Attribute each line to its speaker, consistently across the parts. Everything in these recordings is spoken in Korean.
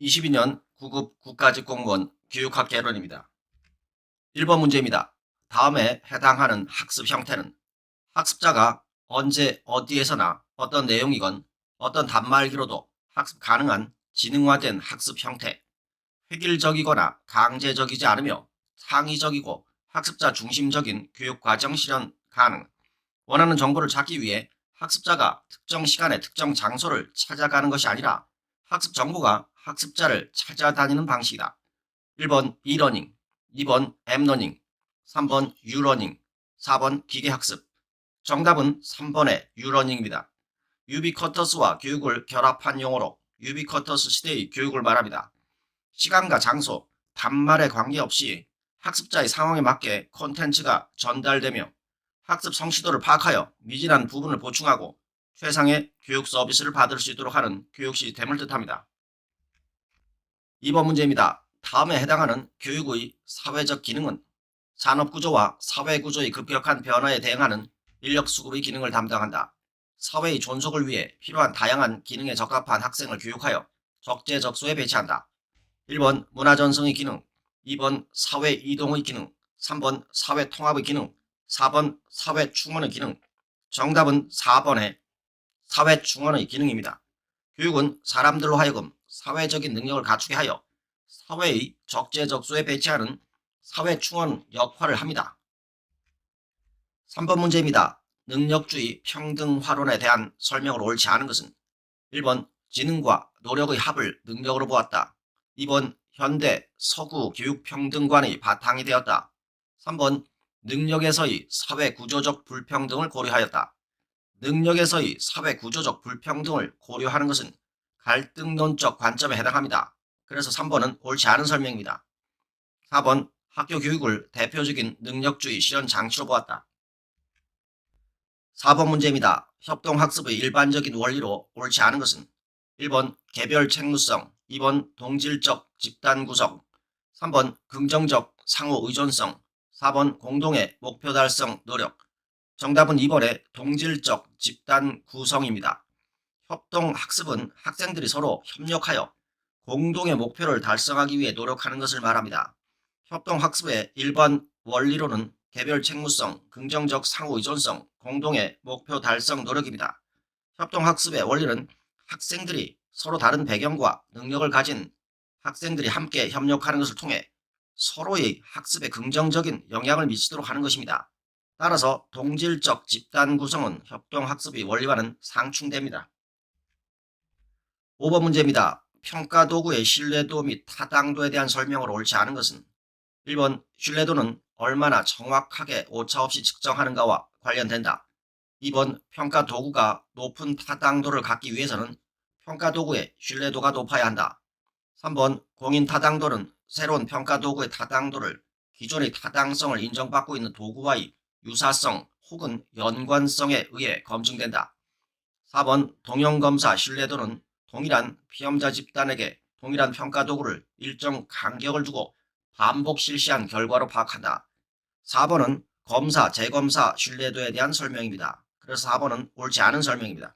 Speaker 1: 2022년 9급 국가직공무원 교육학 개론입니다. 1번 문제입니다. 다음에 해당하는 학습 형태는 학습자가 언제 어디에서나 어떤 내용이건 어떤 단말기로도 학습 가능한 지능화된 학습 형태, 획일적이거나 강제적이지 않으며 창의적이고 학습자 중심적인 교육과정 실현 가능, 원하는 정보를 찾기 위해 학습자가 특정 시간에 특정 장소를 찾아가는 것이 아니라 학습 정보가 학습자를 찾아다니는 방식이다. 1번 이러닝, 2번 앱러닝, 3번 유러닝, 4번 기계학습. 정답은 3번의 유러닝입니다. 유비쿼터스와 교육을 결합한 용어로 유비쿼터스 시대의 교육을 말합니다. 시간과 장소, 단말에 관계없이 학습자의 상황에 맞게 콘텐츠가 전달되며 학습 성취도를 파악하여 미진한 부분을 보충하고 최상의 교육 서비스를 받을 수 있도록 하는 교육 시스템을 뜻합니다. 2번 문제입니다. 다음에 해당하는 교육의 사회적 기능은 산업구조와 사회구조의 급격한 변화에 대응하는 인력수급의 기능을 담당한다. 사회의 존속을 위해 필요한 다양한 기능에 적합한 학생을 교육하여 적재적소에 배치한다. 1번 문화전승의 기능, 2번 사회이동의 기능, 3번 사회통합의 기능, 4번 사회충원의 기능. 정답은 4번의 사회충원의 기능입니다. 교육은 사람들로 하여금 사회적인 능력을 갖추게 하여 사회의 적재적소에 배치하는 사회충원 역할을 합니다. 3번 문제입니다. 능력주의 평등화론에 대한 설명으로 옳지 않은 것은 1번 지능과 노력의 합을 능력으로 보았다. 2번 현대 서구 교육평등관의 바탕이 되었다. 3번 능력에서의 사회구조적 불평등을 고려하였다. 능력에서의 사회구조적 불평등을 고려하는 것은 갈등론적 관점에 해당합니다. 그래서 3번은 옳지 않은 설명입니다. 4번 학교 교육을 대표적인 능력주의 실현 장치로 보았다. 4번 문제입니다. 협동학습의 일반적인 원리로 옳지 않은 것은 1번 개별 책무성, 2번 동질적 집단 구성, 3번 긍정적 상호 의존성, 4번 공동의 목표 달성 노력. 정답은 2번의 동질적 집단 구성입니다. 협동학습은 학생들이 서로 협력하여 공동의 목표를 달성하기 위해 노력하는 것을 말합니다. 협동학습의 일반 원리로는 개별 책무성, 긍정적 상호의존성, 공동의 목표 달성 노력입니다. 협동학습의 원리는 학생들이 서로 다른 배경과 능력을 가진 학생들이 함께 협력하는 것을 통해 서로의 학습에 긍정적인 영향을 미치도록 하는 것입니다. 따라서 동질적 집단 구성은 협동학습의 원리와는 상충됩니다. 5번 문제입니다. 평가 도구의 신뢰도 및 타당도에 대한 설명으로 옳지 않은 것은 1번 신뢰도는 얼마나 정확하게 오차없이 측정하는가와 관련된다. 2번 평가 도구가 높은 타당도를 갖기 위해서는 평가 도구의 신뢰도가 높아야 한다. 3번 공인 타당도는 새로운 평가 도구의 타당도를 기존의 타당성을 인정받고 있는 도구와의 유사성 혹은 연관성에 의해 검증된다. 4번 동형검사 신뢰도는 동일한 피험자 집단에게 동일한 평가 도구를 일정 간격을 두고 반복 실시한 결과로 파악한다. 4번은 검사, 재검사 신뢰도에 대한 설명입니다. 그래서 4번은 옳지 않은 설명입니다.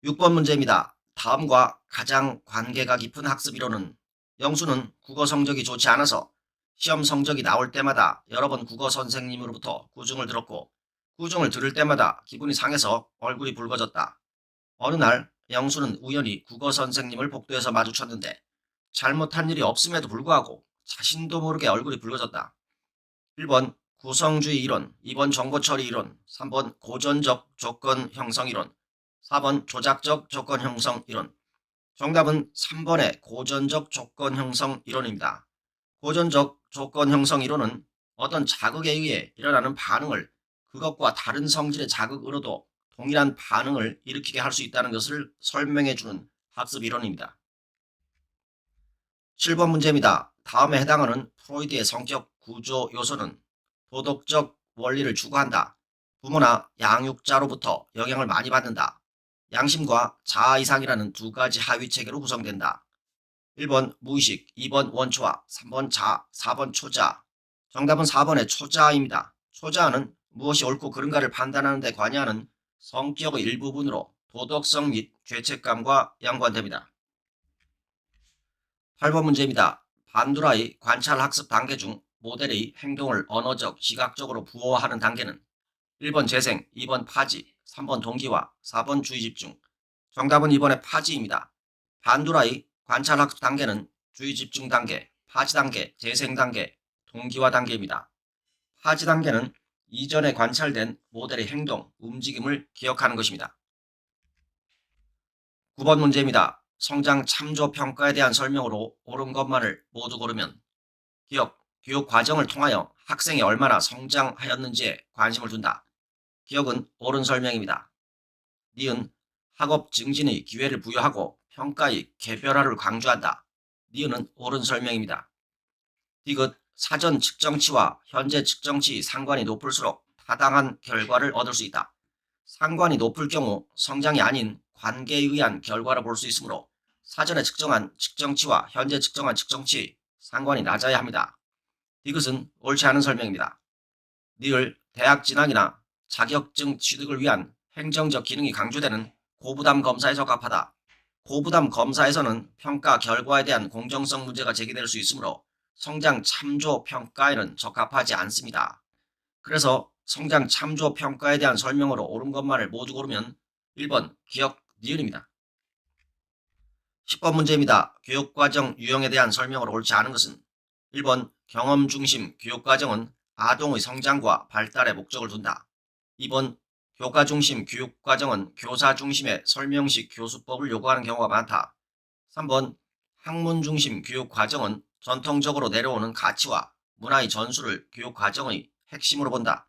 Speaker 1: 6번 문제입니다. 다음과 가장 관계가 깊은 학습 이론은 영수는 국어 성적이 좋지 않아서 시험 성적이 나올 때마다 여러 번 국어 선생님으로부터 구중을 들었고 구중을 들을 때마다 기분이 상해서 얼굴이 붉어졌다. 어느 날 영수는 우연히 국어 선생님을 복도에서 마주쳤는데 잘못한 일이 없음에도 불구하고 자신도 모르게 얼굴이 붉어졌다. 1번 구성주의 이론, 2번 정보처리 이론, 3번 고전적 조건 형성 이론, 4번 조작적 조건 형성 이론. 정답은 3번의 고전적 조건 형성 이론입니다. 고전적 조건 형성 이론은 어떤 자극에 의해 일어나는 반응을 그것과 다른 성질의 자극으로도 동일한 반응을 일으키게 할 수 있다는 것을 설명해주는 학습 이론입니다. 7번 문제입니다. 다음에 해당하는 프로이드의 성격 구조 요소는 도덕적 원리를 추구한다. 부모나 양육자로부터 영향을 많이 받는다. 양심과 자아 이상이라는 두 가지 하위 체계로 구성된다. 1번 무의식, 2번 원초아, 3번 자아, 4번 초자아. 정답은 4번의 초자아입니다. 초자아는 무엇이 옳고 그른가를 판단하는 데 관여하는 성격의 일부분으로 도덕성 및 죄책감과 연관됩니다. 8번 문제입니다. 반두라의 관찰학습 단계 중 모델의 행동을 언어적, 시각적으로 부호하는 단계는 1번 재생, 2번 파지, 3번 동기화, 4번 주의 집중. 정답은 2번의 파지입니다. 반두라의 관찰학습 단계는 주의 집중 단계, 파지 단계, 재생 단계, 동기화 단계입니다. 파지 단계는 이전에 관찰된 모델의 행동, 움직임을 기억하는 것입니다. 9번 문제입니다. 성장 참조 평가에 대한 설명으로 옳은 것만을 모두 고르면 기억, 교육 과정을 통하여 학생이 얼마나 성장하였는지에 관심을 둔다. 기억은 옳은 설명입니다. 니은 학업 증진의 기회를 부여하고 평가의 개별화를 강조한다. 니은은 옳은 설명입니다. 디귿 사전 측정치와 현재 측정치 상관이 높을수록 타당한 결과를 얻을 수 있다. 상관이 높을 경우 성장이 아닌 관계에 의한 결과를 볼 수 있으므로 사전에 측정한 측정치와 현재 측정한 측정치 상관이 낮아야 합니다. 이것은 옳지 않은 설명입니다. 니을 대학 진학이나 자격증 취득을 위한 행정적 기능이 강조되는 고부담 검사에 적합하다. 고부담 검사에서는 평가 결과에 대한 공정성 문제가 제기될 수 있으므로 성장 참조 평가에는 적합하지 않습니다. 그래서 성장 참조 평가에 대한 설명으로 옳은 것만을 모두 고르면 1번 기억 니은입니다. 10번 문제입니다. 교육과정 유형에 대한 설명으로 옳지 않은 것은 1번 경험 중심 교육과정은 아동의 성장과 발달의 목적을 둔다. 2번 교과 중심 교육과정은 교사 중심의 설명식 교수법을 요구하는 경우가 많다. 3번 학문 중심 교육과정은 전통적으로 내려오는 가치와 문화의 전수를 교육과정의 핵심으로 본다.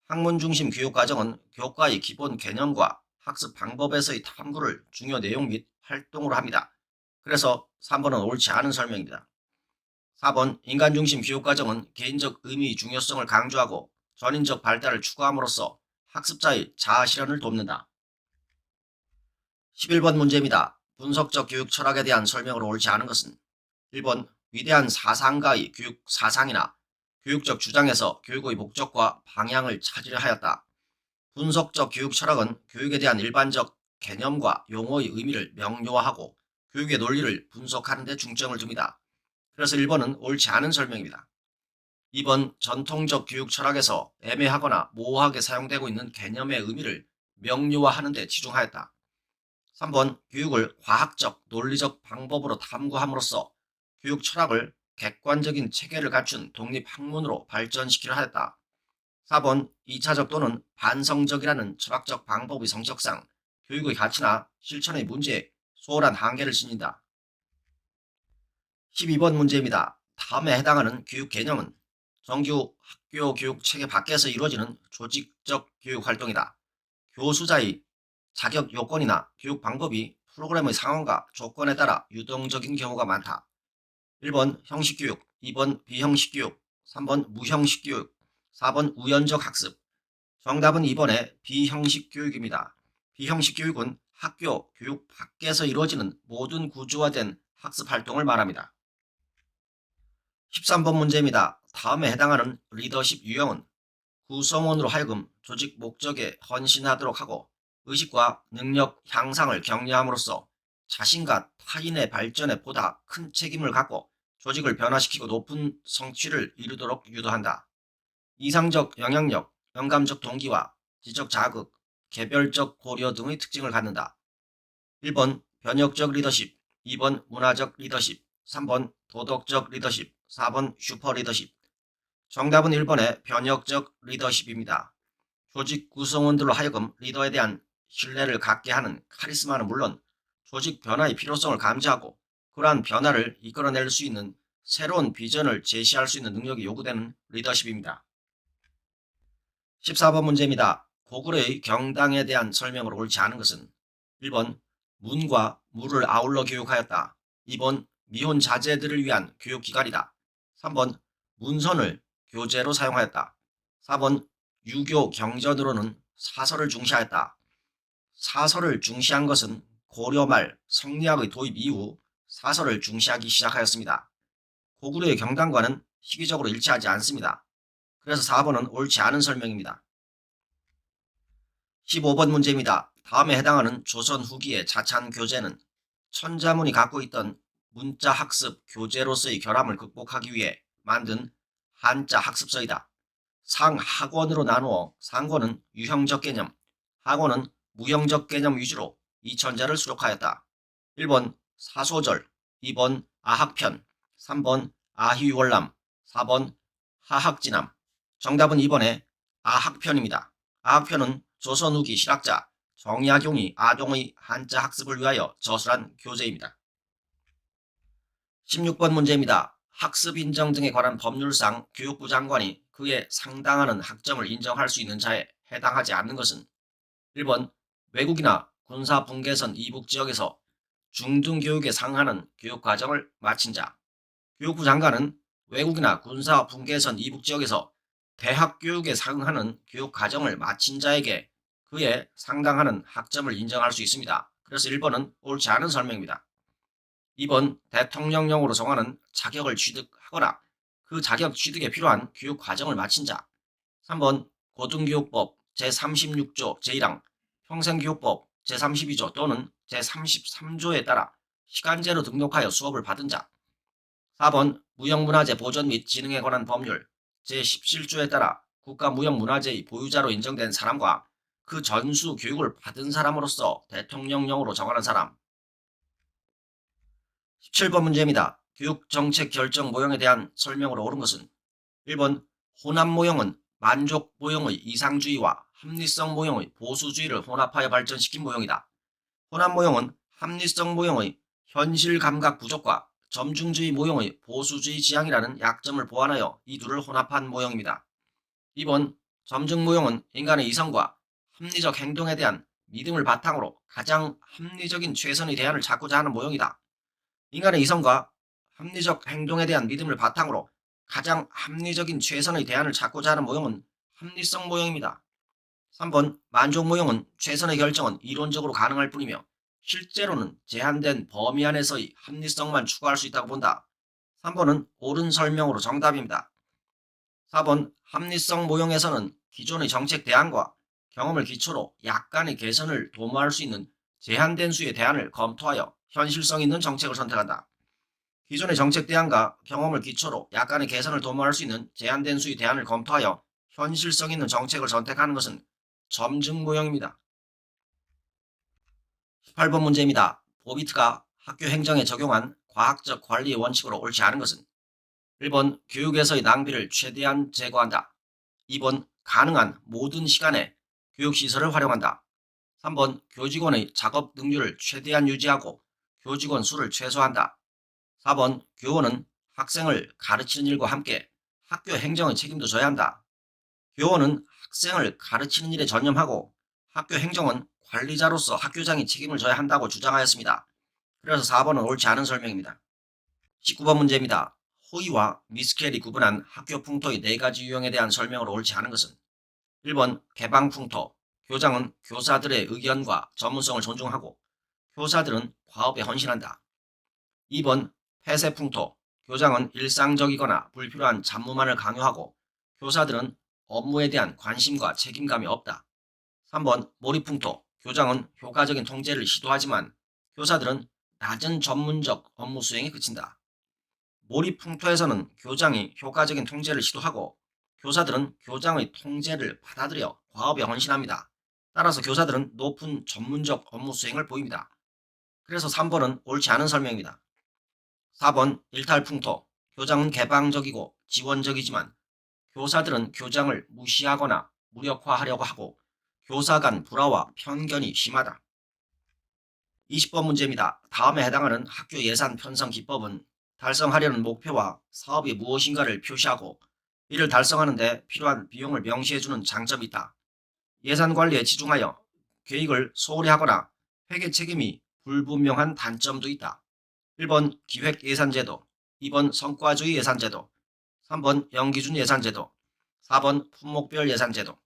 Speaker 1: 학문 중심 교육과정은 교과의 기본 개념과 학습 방법에서의 탐구를 중요 내용 및 활동으로 합니다. 그래서 3번은 옳지 않은 설명입니다. 4번 인간 중심 교육과정은 개인적 의미의 중요성을 강조하고 전인적 발달을 추구함으로써 학습자의 자아 실현을 돕는다. 11번 문제입니다. 분석적 교육 철학에 대한 설명으로 옳지 않은 것은 1번 위대한 사상가의 교육 사상이나 교육적 주장에서 교육의 목적과 방향을 찾으려 하였다. 분석적 교육 철학은 교육에 대한 일반적 개념과 용어의 의미를 명료화하고 교육의 논리를 분석하는 데 중점을 둡니다. 그래서 1번은 옳지 않은 설명입니다. 2번 전통적 교육 철학에서 애매하거나 모호하게 사용되고 있는 개념의 의미를 명료화하는 데 치중하였다. 3번 교육을 과학적, 논리적 방법으로 탐구함으로써 교육 철학을 객관적인 체계를 갖춘 독립학문으로 발전시키려 하였다. 4번 2차적 또는 반성적이라는 철학적 방법의 성격상 교육의 가치나 실천의 문제에 소홀한 한계를 지닌다. 12번 문제입니다. 다음에 해당하는 교육 개념은 정규 학교 교육 체계 밖에서 이루어지는 조직적 교육 활동이다. 교수자의 자격 요건이나 교육 방법이 프로그램의 상황과 조건에 따라 유동적인 경우가 많다. 1번 형식교육, 2번 비형식교육, 3번 무형식교육, 4번 우연적 학습. 정답은 2번의 비형식교육입니다. 비형식교육은 학교, 교육 밖에서 이루어지는 모든 구조화된 학습 활동을 말합니다. 13번 문제입니다. 다음에 해당하는 리더십 유형은 구성원으로 하여금 조직 목적에 헌신하도록 하고 의식과 능력 향상을 격려함으로써 자신과 타인의 발전에 보다 큰 책임을 갖고 조직을 변화시키고 높은 성취를 이루도록 유도한다. 이상적 영향력, 영감적 동기와 지적 자극, 개별적 고려 등의 특징을 갖는다. 1번 변혁적 리더십, 2번 문화적 리더십, 3번 도덕적 리더십, 4번 슈퍼 리더십. 정답은 1번의 변혁적 리더십입니다. 조직 구성원들로 하여금 리더에 대한 신뢰를 갖게 하는 카리스마는 물론 조직 변화의 필요성을 감지하고 그러한 변화를 이끌어낼 수 있는 새로운 비전을 제시할 수 있는 능력이 요구되는 리더십입니다. 14번 문제입니다. 고구려의 경당에 대한 설명으로 옳지 않은 것은 1번 문과 무를 아울러 교육하였다. 2번 미혼 자제들을 위한 교육기관이다. 3번 문선을 교재로 사용하였다. 4번 유교 경전으로는 사설을 중시하였다. 사설을 중시한 것은 고려 말 성리학의 도입 이후 사설을 중시하기 시작하였습니다. 고구려의 경당과는 시기적으로 일치하지 않습니다. 그래서 4번은 옳지 않은 설명입니다. 15번 문제입니다. 다음에 해당하는 조선 후기의 자찬 교재는 천자문이 갖고 있던 문자 학습 교재로서의 결함을 극복하기 위해 만든 한자 학습서이다. 상하권으로 나누어 상권은 유형적 개념, 하권은 무형적 개념 위주로 이 천자를 수록하였다. 1번 사소절, 2번 아학편, 3번 아희월남, 4번 하학진함. 정답은 2번의 아학편입니다. 아학편은 조선 후기 실학자 정약용이 아동의 한자 학습을 위하여 저술한 교재입니다. 16번 문제입니다. 학습 인정 등에 관한 법률상 교육부 장관이 그에 상당하는 학점을 인정할 수 있는 자에 해당하지 않는 것은 1번 외국이나 군사 분계선 이북 지역에서 중등교육에 상하는 교육과정을 마친 자. 교육부 장관은 외국이나 군사 분계선 이북 지역에서 대학 교육에 상하는 교육과정을 마친 자에게 그에 상당하는 학점을 인정할 수 있습니다. 그래서 1번은 옳지 않은 설명입니다. 2번 대통령령으로 정하는 자격을 취득하거나 그 자격 취득에 필요한 교육과정을 마친 자. 3번 고등교육법 제36조 제1항, 평생교육법 제32조 또는 제33조에 따라 시간제로 등록하여 수업을 받은 자. 4번 무형문화재 보존 및 진흥에 관한 법률 제17조에 따라 국가무형문화재의 보유자로 인정된 사람과 그 전수 교육을 받은 사람으로서 대통령령으로 정하는 사람. 17번 문제입니다. 교육정책 결정 모형에 대한 설명으로 옳은 것은 1번 호남 모형은 만족 모형의 이상주의와 합리성 모형의 보수주의를 혼합하여 발전시킨 모형이다. 호남 모형은 합리성 모형의 현실 감각 부족과 점중주의 모형의 보수주의 지향이라는 약점을 보완하여 이 둘을 혼합한 모형입니다. 2번 점중 모형은 인간의 이성과 합리적 행동에 대한 믿음을 바탕으로 가장 합리적인 최선의 대안을 찾고자 하는 모형이다. 인간의 이성과 합리적 행동에 대한 믿음을 바탕으로 가장 합리적인 최선의 대안을 찾고자 하는 모형은 합리성 모형입니다. 3번 만족 모형은 최선의 결정은 이론적으로 가능할 뿐이며 실제로는 제한된 범위 안에서의 합리성만 추구할 수 있다고 본다. 3번은 옳은 설명으로 정답입니다. 4번 합리성 모형에서는 기존의 정책 대안과 경험을 기초로 약간의 개선을 도모할 수 있는 제한된 수의 대안을 검토하여 현실성 있는 정책을 선택한다. 기존의 정책 대안과 경험을 기초로 약간의 개선을 도모할 수 있는 제한된 수의 대안을 검토하여 현실성 있는 정책을 선택하는 것은 점증 모형입니다. 18번 문제입니다. 보비트가 학교 행정에 적용한 과학적 관리의 원칙으로 옳지 않은 것은 1번 교육에서의 낭비를 최대한 제거한다. 2번 가능한 모든 시간에 교육시설을 활용한다. 3번 교직원의 작업 능률을 최대한 유지하고 교직원 수를 최소화한다. 4번 교원은 학생을 가르치는 일과 함께 학교 행정의 책임도 져야 한다. 교원은 학생을 가르치는 일에 전념하고 학교 행정은 관리자로서 학교장이 책임을 져야 한다고 주장하였습니다. 그래서 4번은 옳지 않은 설명입니다. 19번 문제입니다. 호의와 미스켈이 구분한 학교 풍토의 4가지 유형에 대한 설명으로 옳지 않은 것은 1번 개방풍토, 교장은 교사들의 의견과 전문성을 존중하고 교사들은 과업에 헌신한다. 2번 폐쇄풍토, 교장은 일상적이거나 불필요한 잡무만을 강요하고 교사들은 업무에 대한 관심과 책임감이 없다. 3번 몰입풍토, 교장은 효과적인 통제를 시도하지만 교사들은 낮은 전문적 업무 수행에 그친다. 몰입풍토에서는 교장이 효과적인 통제를 시도하고 교사들은 교장의 통제를 받아들여 과업에 헌신합니다. 따라서 교사들은 높은 전문적 업무 수행을 보입니다. 그래서 3번은 옳지 않은 설명입니다. 4번 일탈풍토, 교장은 개방적이고 지원적이지만 교사들은 교장을 무시하거나 무력화하려고 하고 교사 간 불화와 편견이 심하다. 20번 문제입니다. 다음에 해당하는 학교 예산 편성 기법은 달성하려는 목표와 사업이 무엇인가를 표시하고 이를 달성하는 데 필요한 비용을 명시해주는 장점이 있다. 예산 관리에 치중하여 계획을 소홀히 하거나 회계 책임이 불분명한 단점도 있다. 1번 기획예산제도, 2번 성과주의 예산제도, 3번 연기준 예산제도, 4번 품목별 예산제도.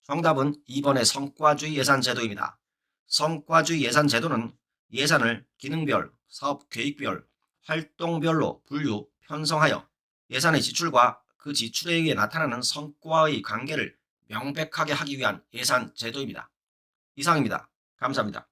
Speaker 1: 정답은 2번의 성과주의 예산제도입니다. 성과주의 예산제도는 예산을 기능별, 사업계획별, 활동별로 분류, 편성하여 예산의 지출과 그 지출에 의해 나타나는 성과의 관계를 명백하게 하기 위한 예산제도입니다. 이상입니다. 감사합니다.